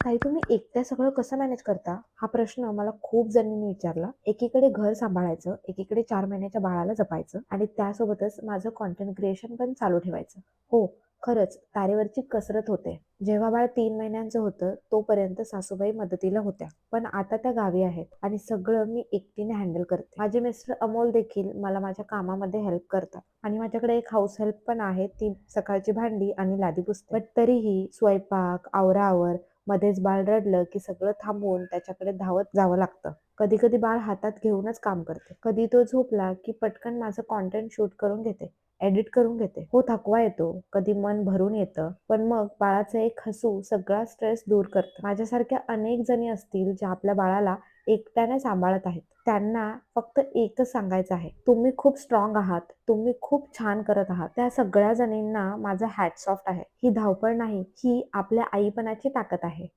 ताई, तुम्ही एकट्या सगळं कसं मॅनेज करता? हा प्रश्न मला खूप जणींनी विचारला. एकीकडे घर सांभाळायचं, एकीकडे 4 महिन्याच्या बाळाला जपायचं आणि त्यासोबतच माझं कंटेंट क्रिएशन पण चालू ठेवायचं. हो, खरंच तारेवरची कसरत होते. जेव्हा बाळ 3 महिन्यांचं होतं, तोपर्यंत सासूबाई मदतीला होत्या. पण आता त्या गावी आहेत आणि सगळं मी एकटीने हँडल करते. माझे मिस्टर अमोल देखील मला माझ्या कामामध्ये हेल्प करतात आणि माझ्याकडे एक हाऊस हेल्प पण आहे. ती सकाळची भांडी आणि लादी पुसते. बट तरीही स्वयंपाक, आवराआवर मध्येच बाळ रडलं की सगळं थांबवून त्याच्याकडे धावत जावं लागतं. कधी-कधी बाळ हातात घेऊनच काम करते. कधी तो झोपला की पटकन माझं कंटेंट शूट करून घेते, एडिट करून घेते. हो, थकवा येतो, कधी मन भरून येतं, पण मग बाळाचं एक हसू सगळा स्ट्रेस दूर करतं. माझ्यासारख्या अनेक जणी असतील ज्या आपल्या बाळाला एकट्याने सांभाळत आहेत. त्यांना फक्त एकच सांगायचं आहे, तुम्ही खूप स्ट्रॉंग आहात, तुम्ही खूप छान करत आहात. त्या सगळ्या जणींना माझं हॅट्स ऑफ आहे. ही धावपळ नाही, ही आपल्या आईपणाची ताकद आहे.